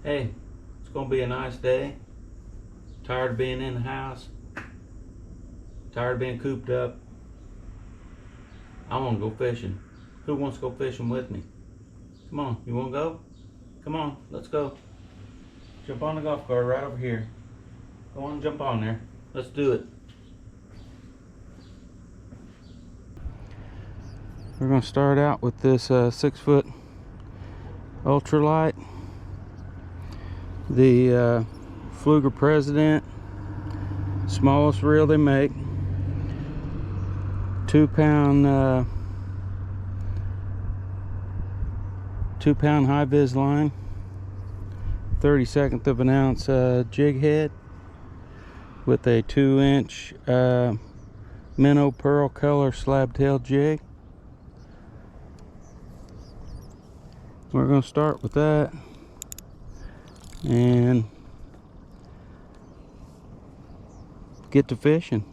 Hey, it's gonna be a nice day. Tired of being in the house. Tired of being cooped up. I wanna go fishing. Who wants to go fishing with me? Come on, you wanna go? Come on, let's go. Jump on the golf cart right over here. Go on, jump on there. Let's do it. We're gonna start out with this 6-foot ultralight. The Fluger President, smallest reel they make. 2-pound high vis line, 32nd of an ounce jig head with a 2-inch minnow pearl color slab tail jig. We're going to start with that and get to fishing.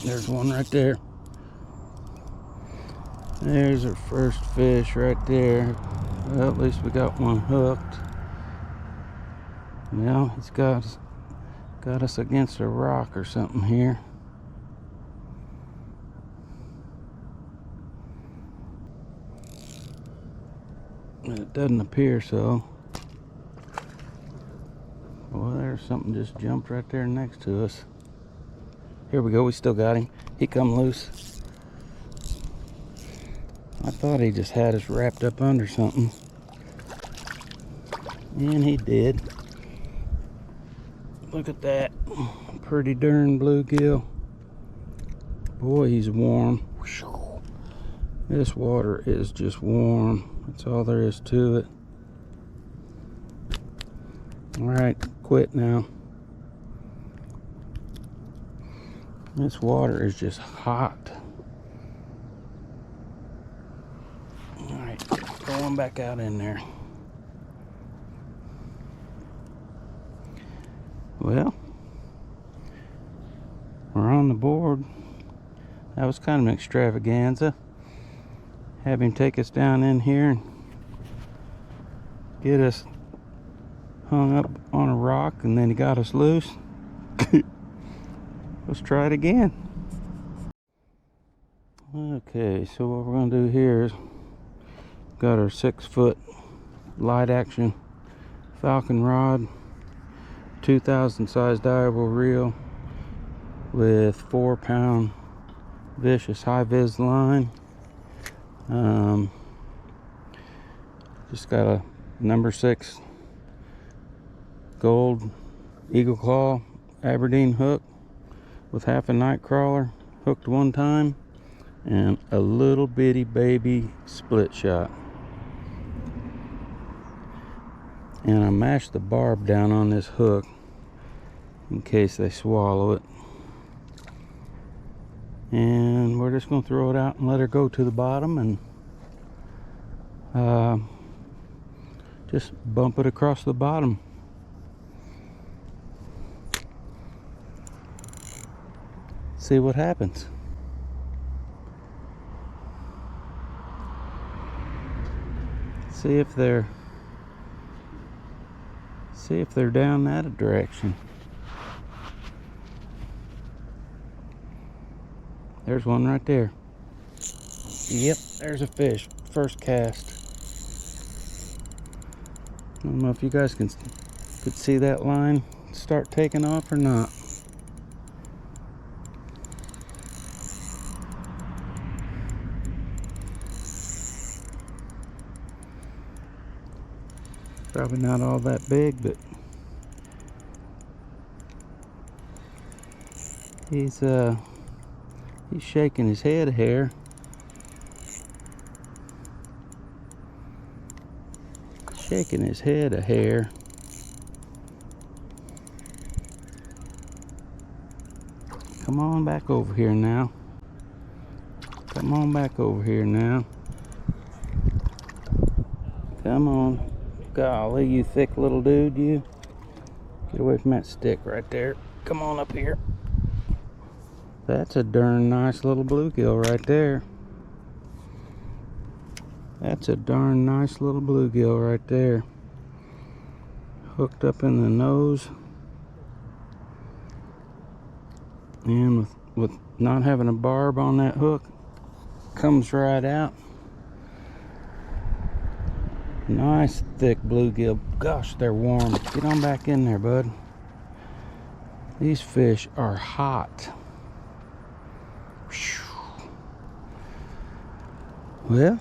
There's one right there. There's our first fish right there. Well, at least we got one hooked. Well, he's got us against a rock or something here. It doesn't appear so. Well, there's something just jumped right there next to us. Here we go, we still got him. He come loose. I thought he just had us wrapped up under something. And he did. Look at that. Pretty darn bluegill. Boy, he's warm. This water is just warm. That's all there is to it. Alright, quit now. This water is just hot. Alright, go on back out in there. Well, we're on the board. That was kind of an extravaganza. Have him take us down in here and get us hung up on a rock, and then he got us loose. Let's try it again. Okay, so what we're going to do here is got our 6-foot light action falcon rod, 2000 size diable reel with 4-pound vicious high vis line. Just got a number 6 gold eagle claw Aberdeen hook with half a night crawler hooked one time and a little bitty baby split shot. And I mashed the barb down on this hook in case they swallow it. And we're just going to throw it out and let her go to the bottom and just bump it across the bottom. See what happens. See if they're down that direction. There's one right there. Yep, there's a fish. First cast. I don't know if you guys could see that line start taking off or not. Probably not all that big, but he's shaking his head a hair. Shaking his head a hair. Come on back over here now. Come on back over here now. Come on. Golly, you thick little dude, you. Get away from that stick right there. Come on up here. That's a darn nice little bluegill right there. That's a darn nice little bluegill right there. Hooked up in the nose. And with not having a barb on that hook, comes right out. Nice thick bluegill. Gosh, they're warm. Get on back in there, bud. These fish are hot. Well,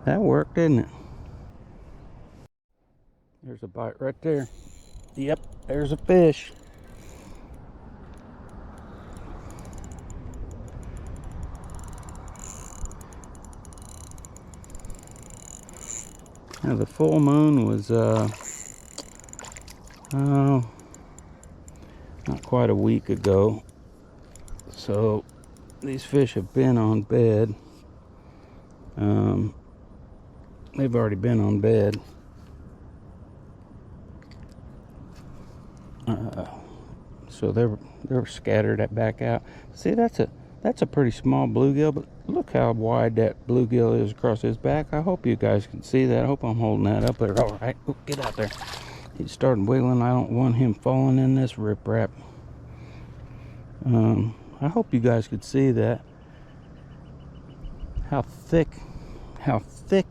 that worked, didn't it? There's a bite right there. Yep, there's a fish. Now the full moon was not quite a week ago, so these fish have been on bed. They've already been on bed. So they're scattered back out. See, that's a pretty small bluegill, but look how wide that bluegill is across his back. I hope you guys can see that. I hope I'm holding that up there. All right, oh, get out there. He's starting wiggling. I don't want him falling in this riprap. I hope you guys could see that. How thick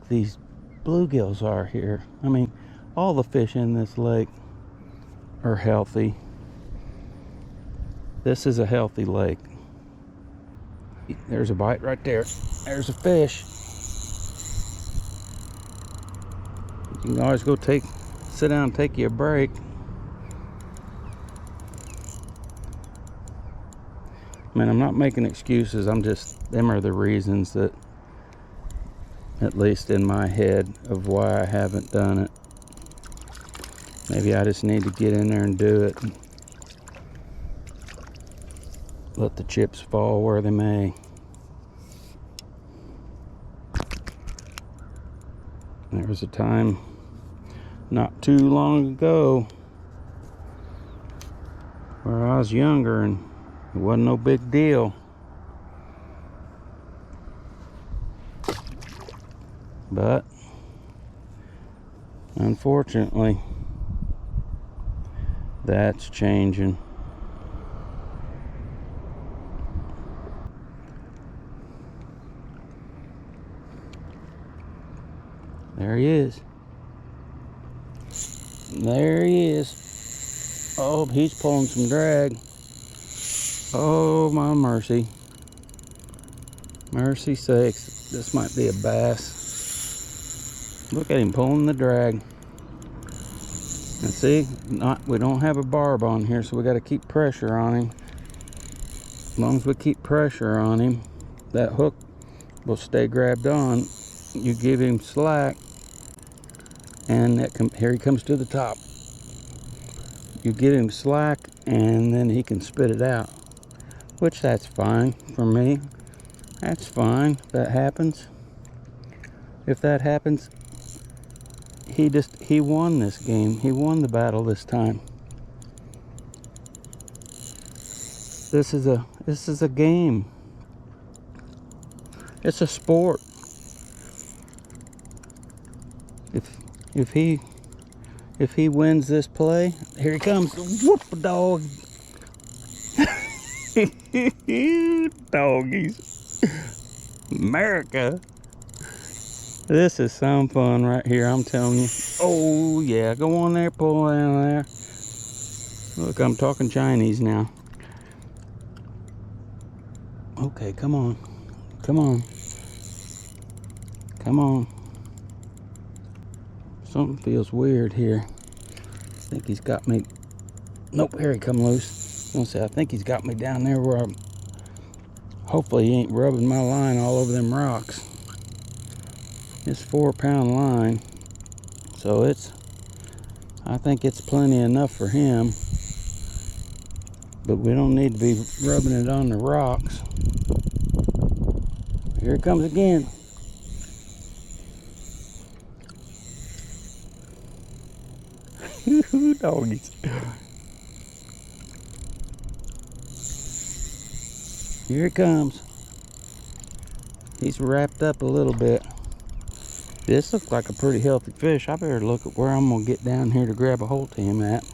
these bluegills are here. I mean, all the fish in this lake are healthy. This is a healthy lake. There's a bite right there. There's a fish. You can always go sit down and take you a break. I mean, I'm not making excuses. Them are the reasons that, at least in my head, of why I haven't done it. Maybe I just need to get in there and do it. And let the chips fall where they may. There was a time not too long ago where I was younger and it wasn't no big deal. But unfortunately, that's changing. There he is. There he is. Oh, he's pulling some drag. Oh, my mercy. Mercy sakes. This might be a bass. Look at him pulling the drag. And see, we don't have a barb on here, so we got to keep pressure on him. As long as we keep pressure on him, that hook will stay grabbed on. You give him slack, and here he comes to the top. You give him slack, and then he can spit it out, which that's fine for me. That's fine if that happens. If that happens, he won this game. He won the battle this time. This is a game. It's a sport. If he wins this play, here he comes. Whoop, dog. Doggies. America. This is some fun right here, I'm telling you. Oh yeah, go on there, pull down there. Look, I'm talking Chinese now. Okay, come on. Come on. Come on. Something feels weird here. I think he's got me. Nope, here he come loose. I think he's got me down there where hopefully he ain't rubbing my line all over them rocks. It's 4-pound line, so I think it's plenty enough for him, but we don't need to be rubbing it on the rocks. Here it comes again. Doggies. Here it comes. He's wrapped up a little bit. This looks like a pretty healthy fish. I better look at where I'm gonna get down here to grab a hold to him at.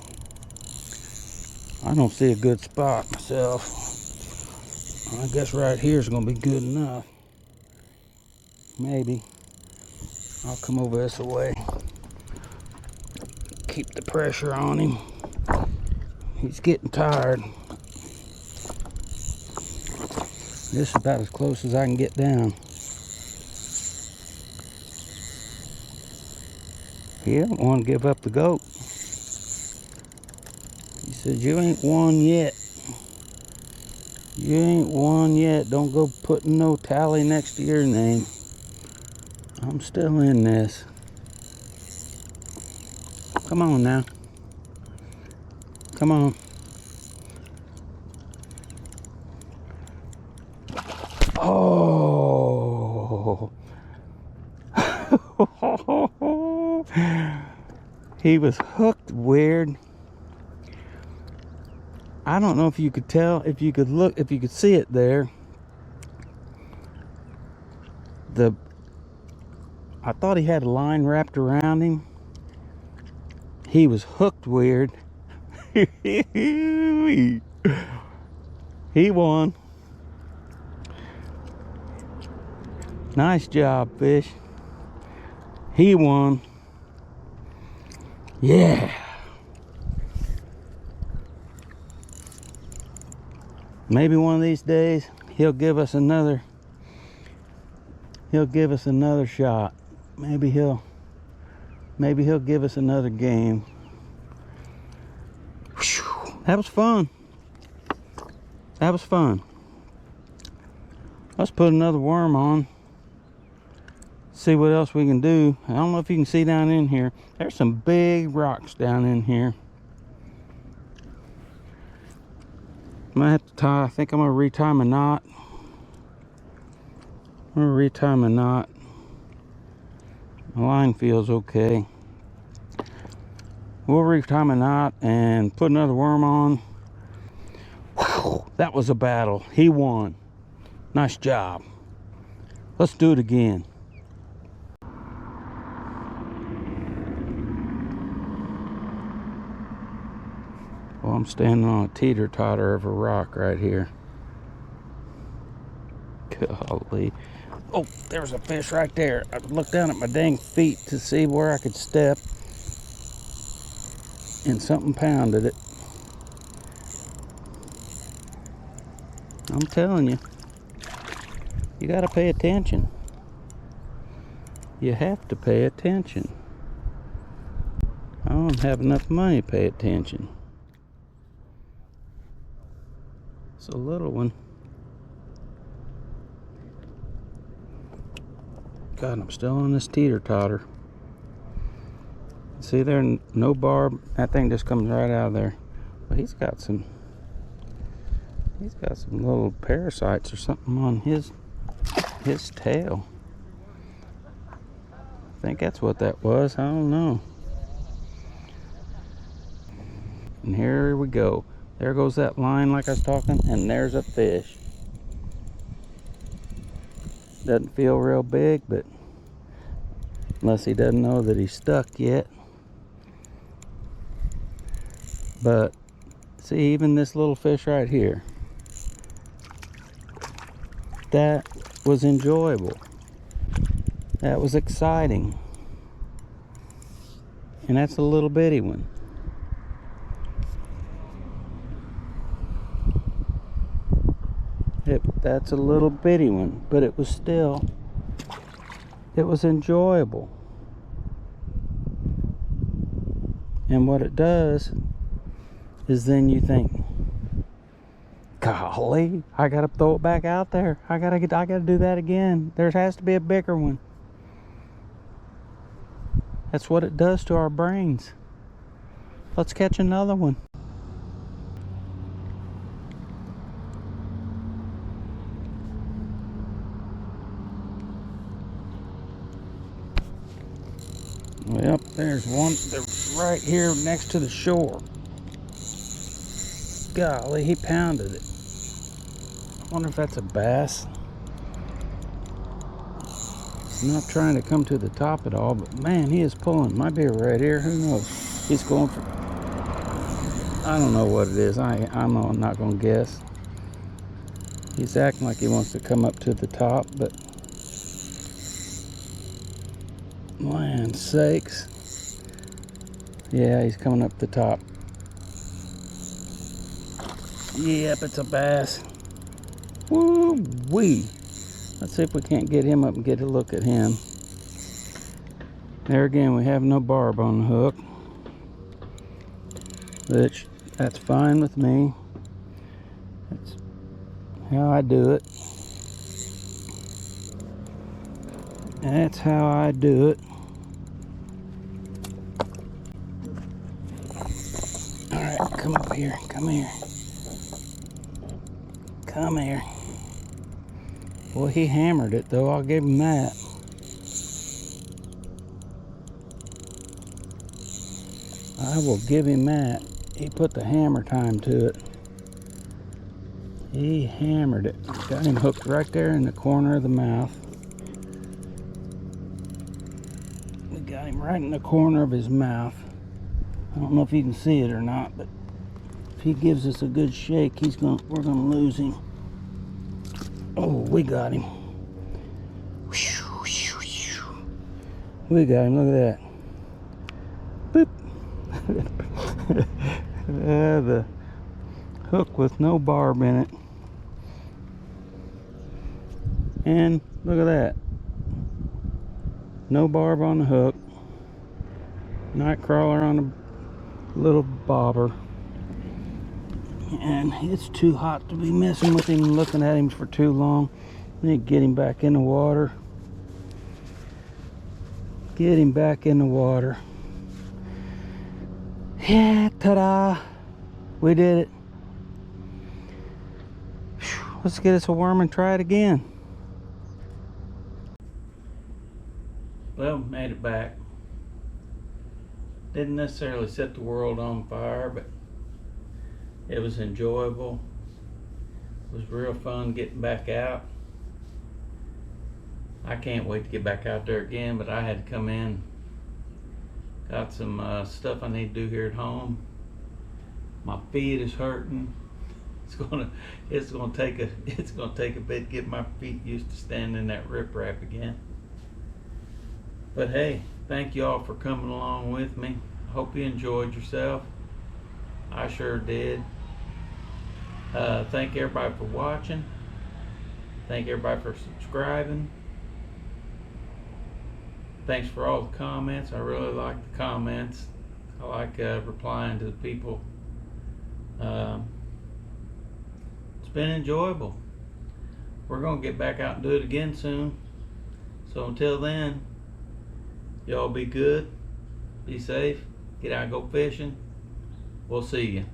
I don't see a good spot myself. I guess right here is gonna be good enough. Maybe. I'll come over this way. Keep the pressure on him. He's getting tired. This is about as close as I can get down. He don't want to give up the goat. He said, you ain't won yet. You ain't won yet. Don't go putting no tally next to your name. I'm still in this. Come on now. Come on. Oh. He was hooked weird. I don't know if you could tell, if you could look, if you could see it there. I thought he had a line wrapped around him. He was hooked weird. He won. Nice job, fish. He won. Yeah. Maybe one of these days he'll give us another shot. Maybe he'll give us another game. Whew, that was fun. That was fun. Let's put another worm on. See what else we can do. I don't know if you can see down in here. There's some big rocks down in here. I might have to tie. I think I'm gonna retie my knot. I'm gonna retie my knot. My line feels okay. We'll retie my knot and put another worm on. Whew, that was a battle. He won. Nice job. Let's do it again. Well, I'm standing on a teeter-totter of a rock right here. Golly. Oh, there's a fish right there. I looked down at my dang feet to see where I could step, and something pounded it. I'm telling you, you gotta pay attention. You have to pay attention. I don't have enough money to pay attention. It's a little one. God, I'm still on this teeter-totter. See there, no barb. That thing just comes right out of there. But he's got some little parasites or something on his tail. I think that's what that was. I don't know. And here we go. There goes that line like I was talking, and there's a fish. Doesn't feel real big, but unless he doesn't know that he's stuck yet. But see, even this little fish right here, that was enjoyable. That was exciting. And that's a little bitty one. That's a little bitty one, but it was enjoyable. And what it does is then you think, golly, I gotta throw it back out there. I gotta do that again. There has to be a bigger one. That's what it does to our brains. Let's catch another one. Well, there's one right here next to the shore. Golly, he pounded it. I wonder if that's a bass. I'm not trying to come to the top at all, but man, he is pulling. Might be right here. Who knows? He's going for. I don't know what it is. I'm not going to guess. He's acting like he wants to come up to the top, but land sakes. Yeah, he's coming up the top. Yep, it's a bass. Woo-wee. Let's see if we can't get him up and get a look at him. There again, we have no barb on the hook, which that's fine with me. That's how I do it. That's how I do it. All right, come up here. Come here. Come here. Boy, he hammered it, though. I'll give him that. I will give him that. He put the hammer time to it. He hammered it. Got him hooked right there in the corner of the mouth. We got him right in the corner of his mouth. I don't know if you can see it or not, but if he gives us a good shake, we're gonna lose him. Oh, we got him. We got him. Look at that. Boop. The hook with no barb in it. And look at that. No barb on the hook. Night crawler on a little bobber. And it's too hot to be messing with him and looking at him for too long. We need to get him back in the water. Get him back in the water. Yeah, ta-da! We did it. Let's get us a worm and try it again. Well, made it back. Didn't necessarily set the world on fire, but it was enjoyable. It was real fun getting back out. I can't wait to get back out there again, but I had to come in. Got some stuff I need to do here at home. My feet is hurting. It's gonna take a bit to get my feet used to standing in that riprap again. But hey, thank you all for coming along with me. I hope you enjoyed yourself. I sure did. Thank everybody for watching. Thank everybody for subscribing. Thanks for all the comments. I really like the comments. I like replying to the people. It's been enjoyable. We're gonna get back out and do it again soon. So until then, y'all be good, be safe, get out and go fishing. We'll see you.